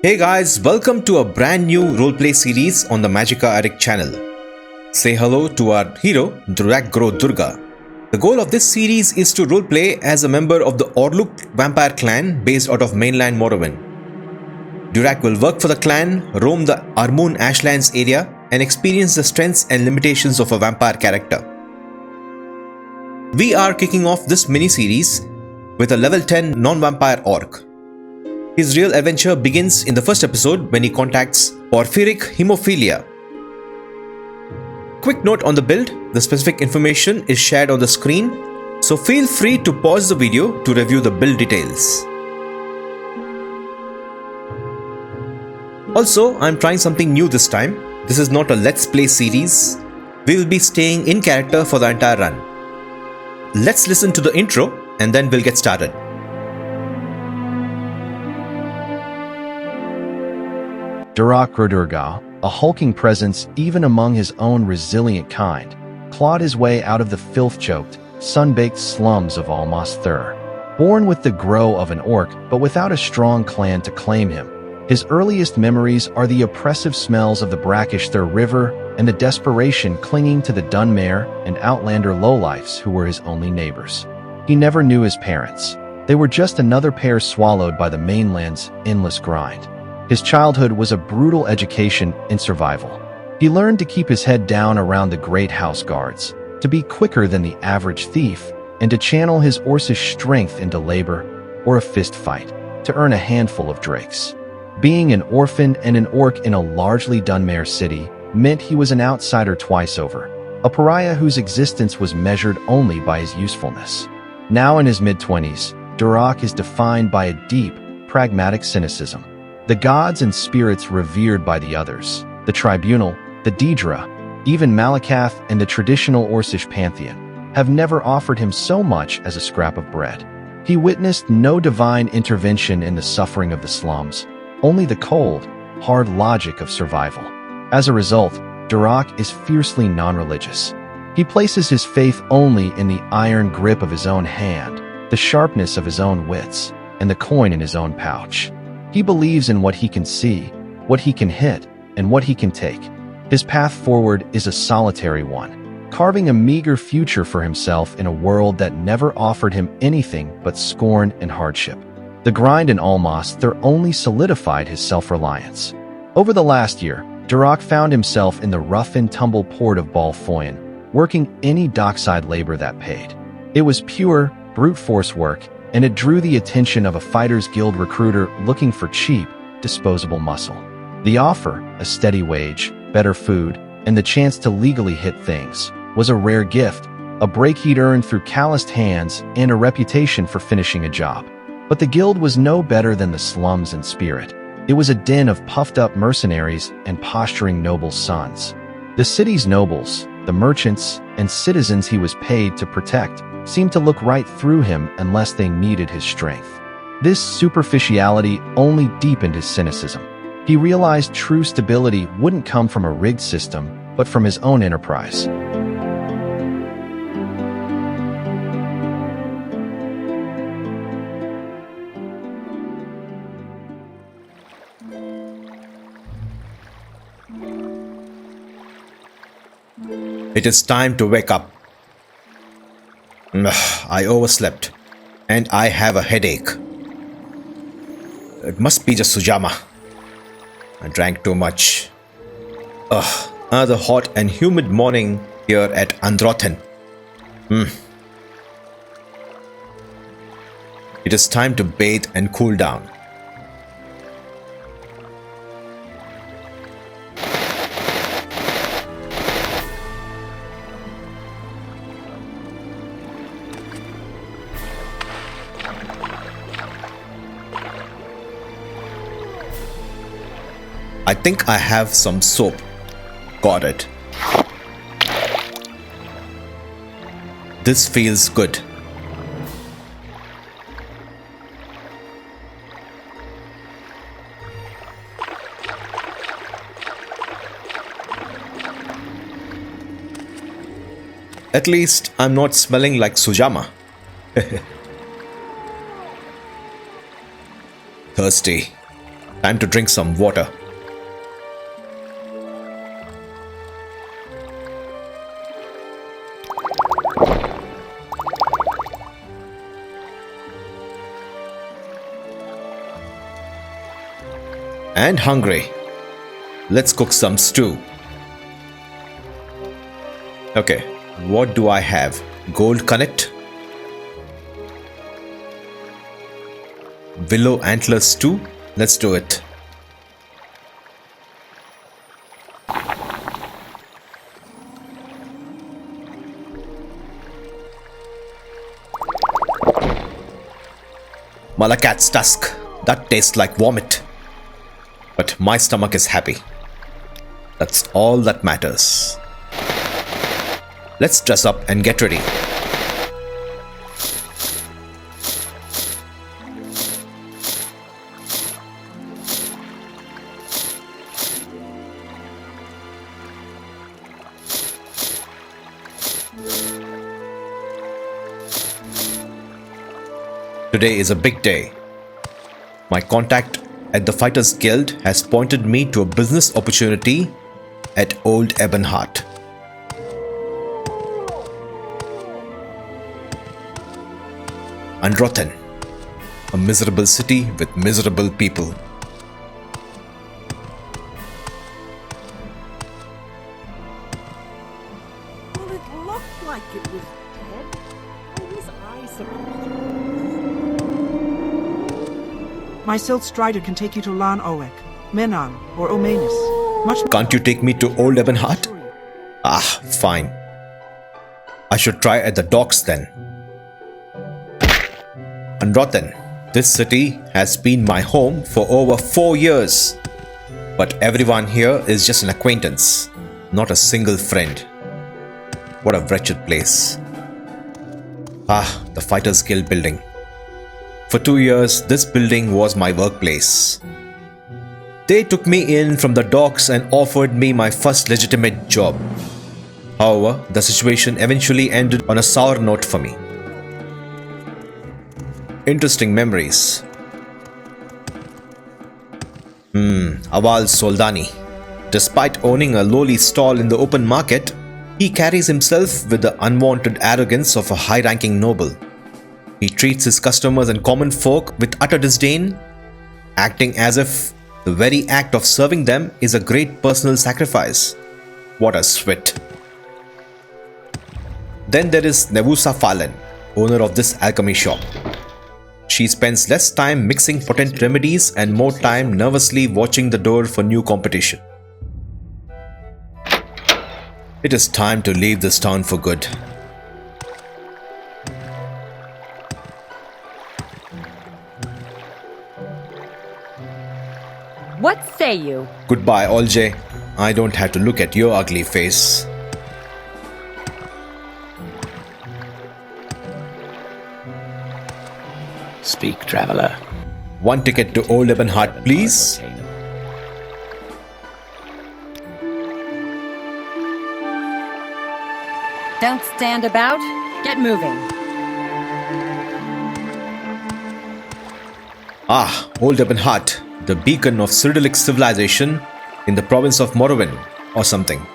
Hey guys, welcome to a brand new roleplay series on the Magica Addict channel. Say hello to our hero, Durak-gro-Durga. The goal of this series is to roleplay as a member of the Orlukh vampire clan based out of Mainland Morrowind. Durak will work for the clan, roam the Armun Ashlands area, and experience the strengths and limitations of a vampire character. We are kicking off this mini-series with a level 10 non-vampire orc. His real adventure begins in the first episode when he contacts porphyric hemophilia. Quick note on the build, the specific information is shared on the screen, so feel free to pause the video to review the build details. Also, I'm trying something new this time. This is not a let's play series. We will be staying in character for the entire run. Let's listen to the intro and then we'll get started. Durak-gro-Durga, a hulking presence even among his own resilient kind, clawed his way out of the filth-choked, sun-baked slums of Almas Thirr. Born with the grow of an orc but without a strong clan to claim him, his earliest memories are the oppressive smells of the brackish Thirr River and the desperation clinging to the Dunmare and Outlander lowlifes who were his only neighbors. He never knew his parents. They were just another pair swallowed by the mainland's endless grind. His childhood was a brutal education in survival. He learned to keep his head down around the great house guards, to be quicker than the average thief, and to channel his orcish strength into labor or a fist fight to earn a handful of drakes. Being an orphan and an orc in a largely Dunmare city meant he was an outsider twice over, a pariah whose existence was measured only by his usefulness. Now in his mid-20s, Durak is defined by a deep, pragmatic cynicism. The gods and spirits revered by the others, the Tribunal, the Daedra, even Malakath and the traditional Orcish pantheon, have never offered him so much as a scrap of bread. He witnessed no divine intervention in the suffering of the slums, only the cold, hard logic of survival. As a result, Durak is fiercely non-religious. He places his faith only in the iron grip of his own hand, the sharpness of his own wits, and the coin in his own pouch. He believes in what he can see, what he can hit, and what he can take. His path forward is a solitary one, carving a meager future for himself in a world that never offered him anything but scorn and hardship. The grind in Almas Thirr only solidified his self-reliance. Over the last year, Durak found himself in the rough-and-tumble port of Foyen, working any dockside labor that paid. It was pure, brute force work, and it drew the attention of a Fighters Guild recruiter looking for cheap, disposable muscle. The offer, a steady wage, better food, and the chance to legally hit things, was a rare gift, a break he'd earned through calloused hands and a reputation for finishing a job. But the guild was no better than the slums in spirit. It was a den of puffed-up mercenaries and posturing nobles' sons. The city's nobles, the merchants, and citizens he was paid to protect, seemed to look right through him unless they needed his strength. This superficiality only deepened his cynicism. He realized true stability wouldn't come from a rigged system, but from his own enterprise. It is time to wake up. I overslept, and I have a headache. It must be just Sujama. I drank too much. Another hot and humid morning here at Androthen. It is time to bathe and cool down. I think I have some soap. Got it. This feels good. At least I'm not smelling like Sujama. Thirsty. Time to drink some water. And hungry. Let's cook some stew. Okay, what do I have? Gold connect? Willow antler stew? Let's do it. Malakat's tusk. That tastes like vomit. But my stomach is happy. That's all that matters. Let's dress up and get ready. Today is a big day. My contact at the Fighters Guild has pointed me to a business opportunity at Old Ebonheart. Unrotten, a miserable city with miserable people. Well, it looked like it was dead. How was I supposed to? My Silt Strider can take you to Lan Oek, Menan, or Omanus. Much Can't you take me to Old Ebonheart? Ah, fine. I should try at the docks then. Unrotten, this city has been my home for over 4 years. But everyone here is just an acquaintance, not a single friend. What a wretched place. Ah, the Fighters Guild building. For 2 years, this building was my workplace. They took me in from the docks and offered me my first legitimate job. However, the situation eventually ended on a sour note for me. Interesting memories. Aval Soldani. Despite owning a lowly stall in the open market, he carries himself with the unwanted arrogance of a high-ranking noble. He treats his customers and common folk with utter disdain, acting as if the very act of serving them is a great personal sacrifice. What a swit. Then there is Nevusa Fallen, owner of this alchemy shop. She spends less time mixing potent remedies and more time nervously watching the door for new competition. It is time to leave this town for good. What say you? Goodbye, Olje. I don't have to look at your ugly face. Speak, traveler. One ticket to Old Ebonheart, please. Don't stand about. Get moving. Ah, Old Ebonheart, the beacon of Cyrillic civilization in the province of Morrowind or something.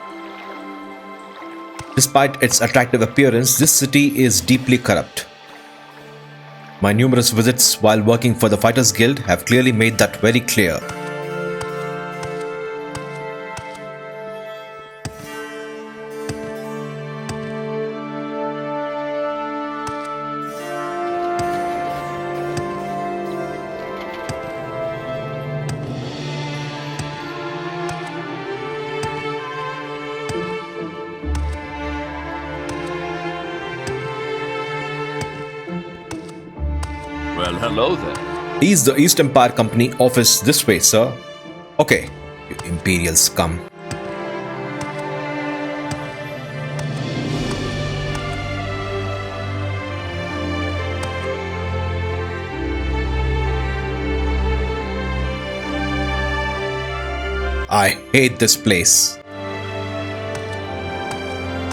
Despite its attractive appearance, this city is deeply corrupt. My numerous visits while working for the Fighters Guild have clearly made that very clear. Well, hello there. Is the East Empire Company office this way, sir? Okay, you imperial scum. I hate this place.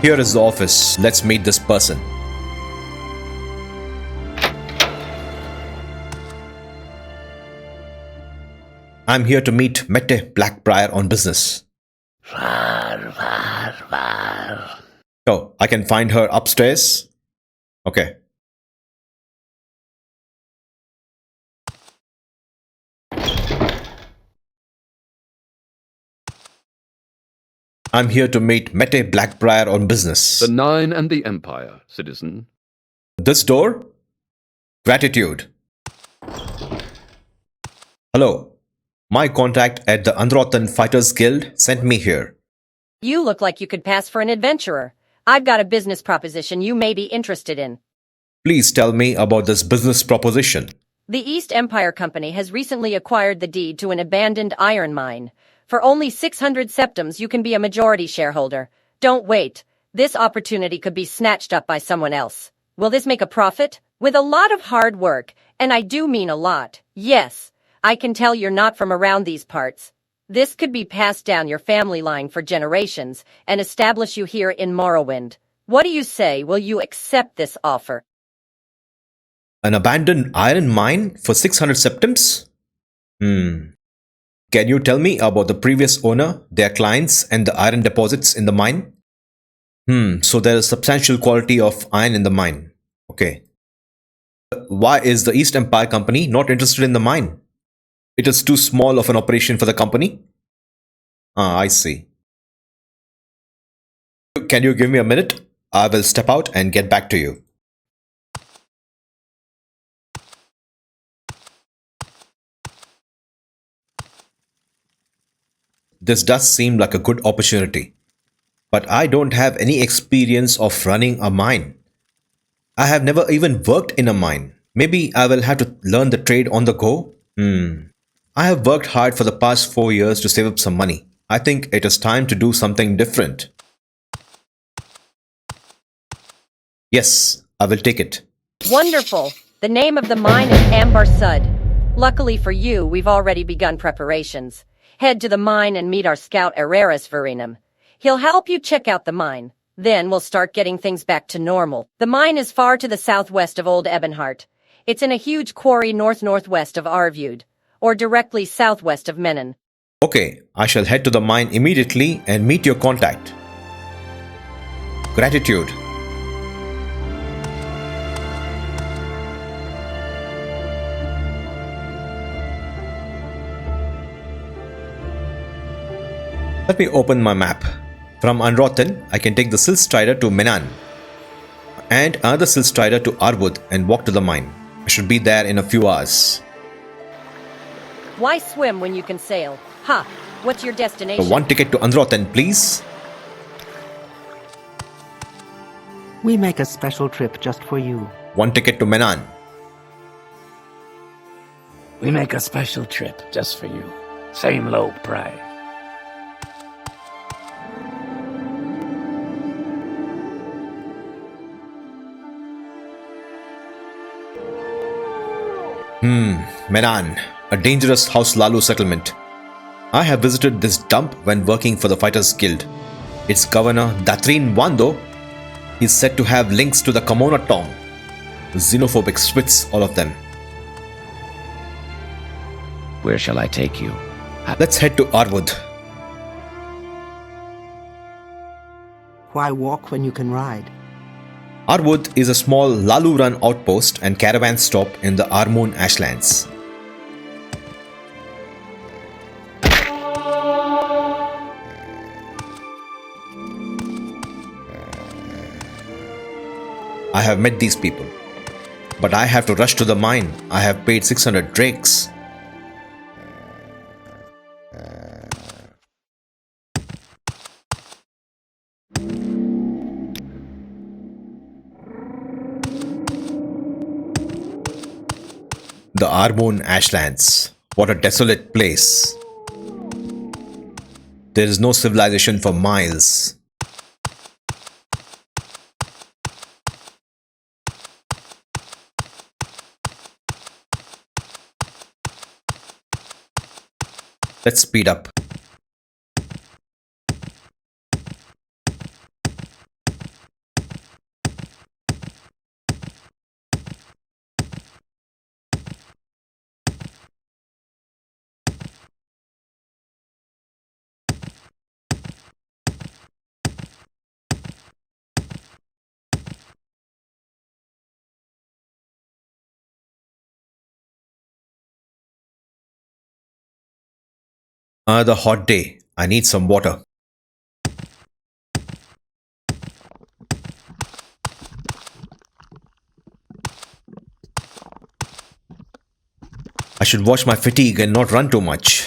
Here is the office. Let's meet this person. I'm here to meet Mette Blackbriar on business. Var, var, var. Oh, I can find her upstairs? Okay. I'm here to meet Mette Blackbriar on business. The Nine and the Empire, citizen. This door? Gratitude. Hello. My contact at the Androthan Fighters Guild sent me here. You look like you could pass for an adventurer. I've got a business proposition you may be interested in. Please tell me about this business proposition. The East Empire Company has recently acquired the deed to an abandoned iron mine. For only 600 septims, you can be a majority shareholder. Don't wait. This opportunity could be snatched up by someone else. Will this make a profit? With a lot of hard work, and I do mean a lot. Yes, I can tell you're not from around these parts. This could be passed down your family line for generations and establish you here in Morrowind. What do you say? Will you accept this offer? An abandoned iron mine for 600 septims? Can you tell me about the previous owner, their clients, and the iron deposits in the mine? So there is substantial quality of iron in the mine. Okay. Why is the East Empire Company not interested in the mine? It is too small of an operation for the company? I see. Can you give me a minute? I will step out and get back to you. This does seem like a good opportunity. But I don't have any experience of running a mine. I have never even worked in a mine. Maybe I will have to learn the trade on the go? I have worked hard for the past 4 years to save up some money. I think it is time to do something different. Yes, I will take it. Wonderful. The name of the mine is Ambar Sud. Luckily for you, we've already begun preparations. Head to the mine and meet our scout Araris Verinum. He'll help you check out the mine. Then we'll start getting things back to normal. The mine is far to the southwest of Old Ebonheart. It's in a huge quarry north-northwest of Arvud, or directly southwest of Menon. Okay, I shall head to the mine immediately and meet your contact. Gratitude. Let me open my map. From Androthan, I can take the Silt Strider to Menon and another Silt Strider to Arvud and walk to the mine. I should be there in a few hours. Why swim when you can sail? Ha! What's your destination? One ticket to Androthan, please. We make a special trip just for you. One ticket to Menon. We make a special trip just for you. Same low price. Menon, a dangerous House Lalu settlement. I have visited this dump when working for the Fighters Guild. Its governor, Dathreen Wando, is said to have links to the Kamona Tong. Xenophobic swits, all of them. Where shall I take you? Let's head to Arvud. Why walk when you can ride? Arvud is a small Lalu-run outpost and caravan stop in the Armun Ashlands. I have met these people, but I have to rush to the mine. I have paid 600 drakes. The Armun Ashlands. What a desolate place. There is no civilization for miles. Let's speed up. Another hot day. I need some water. I should watch my fatigue and not run too much.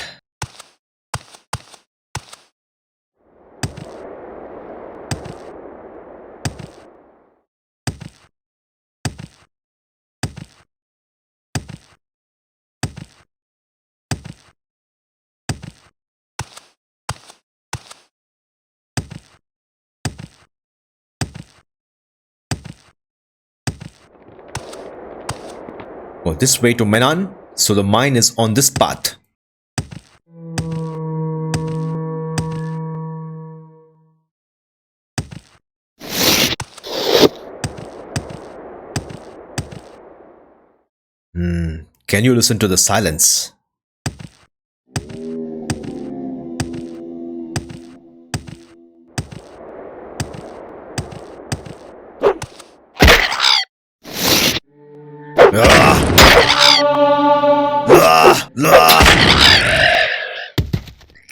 Oh, this way to Menan, so the mine is on this path. Can you listen to the silence?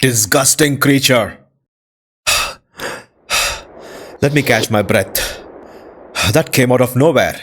Disgusting creature. Let me catch my breath. That came out of nowhere.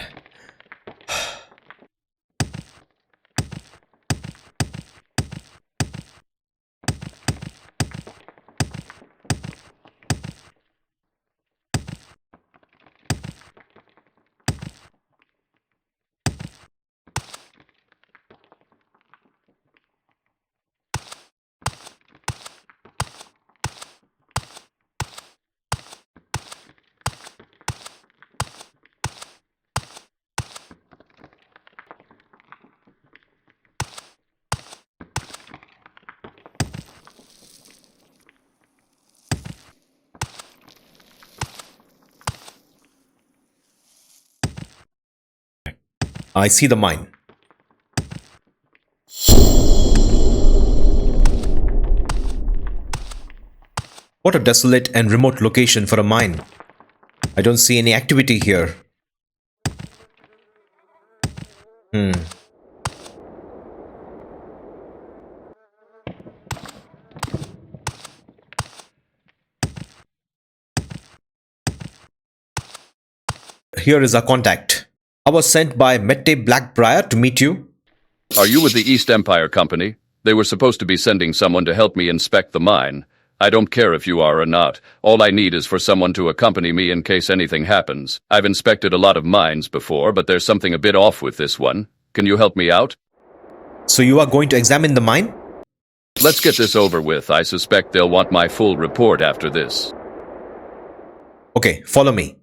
I see the mine. What a desolate and remote location for a mine. I don't see any activity here. Here is our contact. I was sent by Mette Blackbriar to meet you. Are you with the East Empire Company? They were supposed to be sending someone to help me inspect the mine. I don't care if you are or not. All I need is for someone to accompany me in case anything happens. I've inspected a lot of mines before, but there's something a bit off with this one. Can you help me out? So you are going to examine the mine? Let's get this over with. I suspect they'll want my full report after this. Okay, follow me.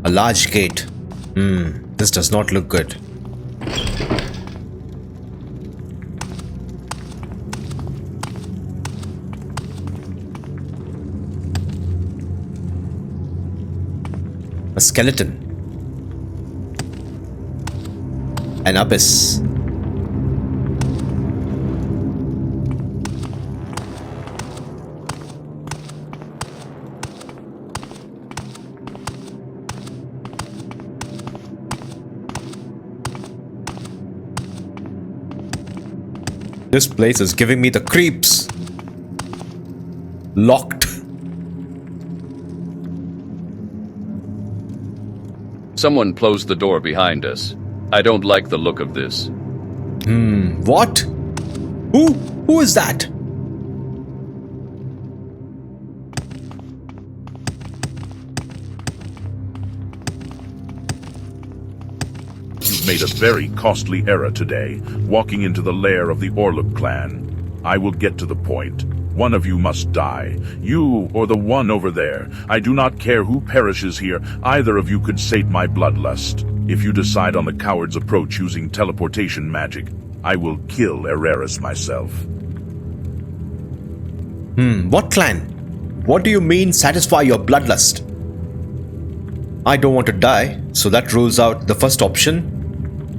A large gate. This does not look good. A skeleton. An abyss. This place is giving me the creeps. Locked. Someone closed the door behind us. I don't like the look of this. What? Who is that? You've made a very costly error today, walking into the lair of the Orlukh clan. I will get to the point. One of you must die. You or the one over there. I do not care who perishes here. Either of you could sate my bloodlust. If you decide on the coward's approach using teleportation magic, I will kill Ereris myself. What clan? What do you mean satisfy your bloodlust? I don't want to die, so that rules out the first option.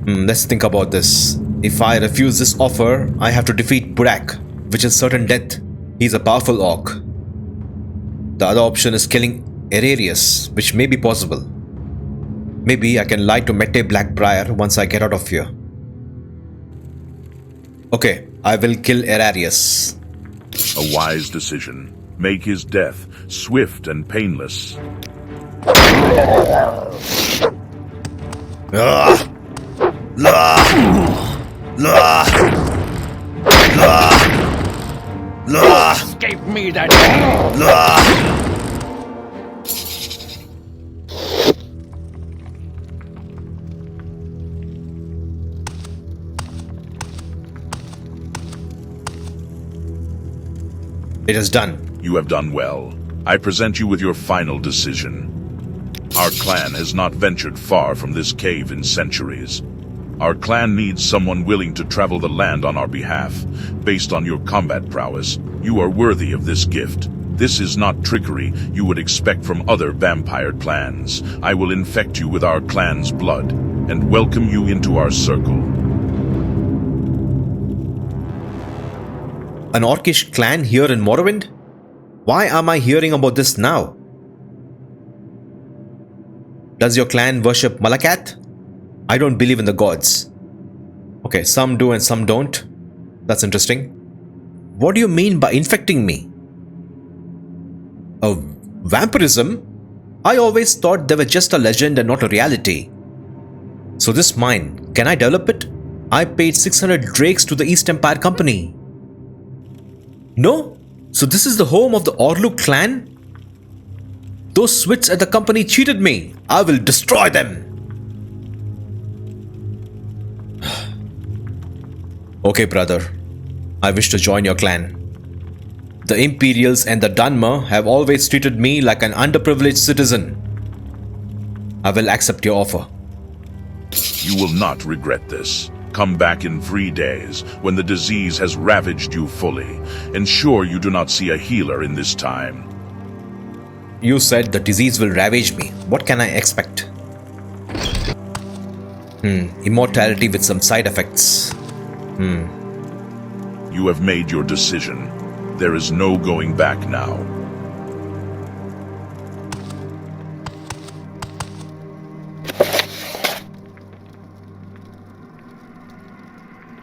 Let's think about this. If I refuse this offer, I have to defeat Durak, which is certain death. He's a powerful orc. The other option is killing Erarius, which may be possible. Maybe I can lie to Mette Blackbriar once I get out of here. Okay, I will kill Erarius. A wise decision. Make his death swift and painless. Escape me that. It is done. You have done well. I present you with your final decision. Our clan has not ventured far from this cave in centuries. Our clan needs someone willing to travel the land on our behalf. Based on your combat prowess, you are worthy of this gift. This is not trickery you would expect from other vampire clans. I will infect you with our clan's blood and welcome you into our circle. An orcish clan here in Morrowind? Why am I hearing about this now? Does your clan worship Malakat? I don't believe in the gods. Okay, some do and some don't. That's interesting. What do you mean by infecting me? Vampirism? I always thought they were just a legend and not a reality. So this mine, can I develop it? I paid 600 drakes to the East Empire Company. No? So this is the home of the Orlukh clan? Those swits at the company cheated me. I will destroy them. Okay, brother. I wish to join your clan. The Imperials and the Dunmer have always treated me like an underprivileged citizen. I will accept your offer. You will not regret this. Come back in 3 days, when the disease has ravaged you fully. Ensure you do not see a healer in this time. You said the disease will ravage me. What can I expect? Immortality with some side effects. You have made your decision. There is no going back now.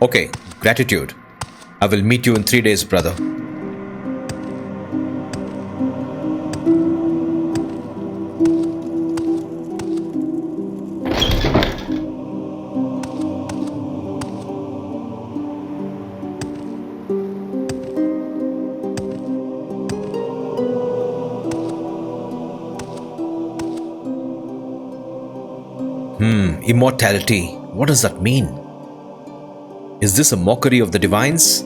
Okay, gratitude. I will meet you in 3 days, brother. Immortality. What does that mean? Is this a mockery of the divines?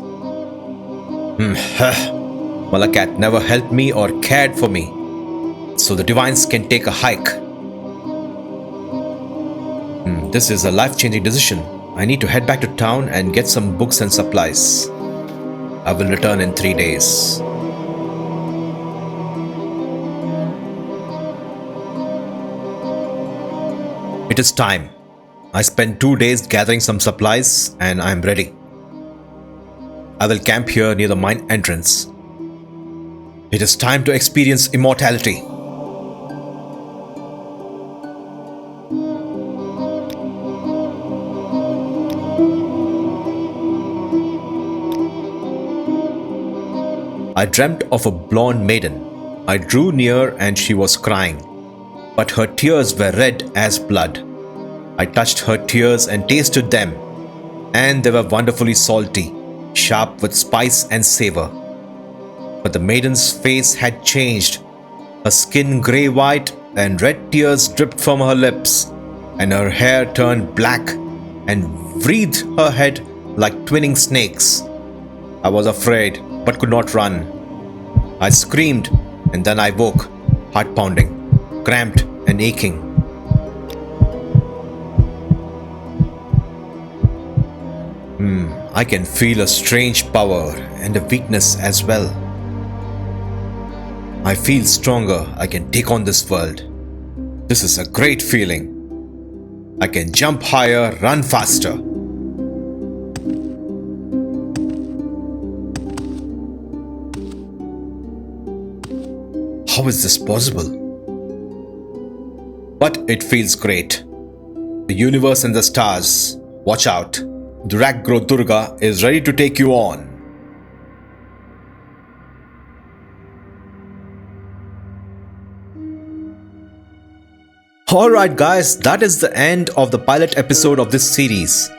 Malakat never helped me or cared for me, so the divines can take a hike. This is a life-changing decision. I need to head back to town and get some books and supplies. I will return in 3 days. It is time. I spent 2 days gathering some supplies and I am ready. I will camp here near the mine entrance. It is time to experience immortality. I dreamt of a blonde maiden. I drew near and she was crying, but her tears were red as blood. I touched her tears and tasted them, and they were wonderfully salty, sharp with spice and savor. But the maiden's face had changed. Her skin grey-white and red tears dripped from her lips, and her hair turned black and wreathed her head like twinning snakes. I was afraid, but could not run. I screamed, and then I woke, heart pounding, cramped and aching. I can feel a strange power and a weakness as well. I feel stronger. I can take on this world. This is a great feeling. I can jump higher, run faster. How is this possible? But it feels great. The universe and the stars, watch out. Durak-gro-Durga is ready to take you on. Alright guys, that is the end of the pilot episode of this series.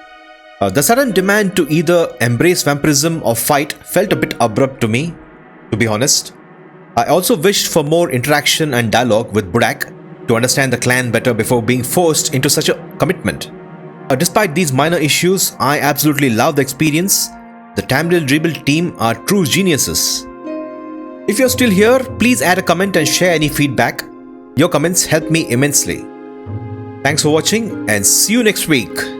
The sudden demand to either embrace vampirism or fight felt a bit abrupt to me, to be honest. I also wished for more interaction and dialogue with Durak to understand the clan better before being forced into such a commitment. Despite these minor issues, I absolutely love the experience. The Tamriel Rebuilt team are true geniuses. If you're still here, please add a comment and share any feedback. Your comments help me immensely. Thanks for watching and see you next week.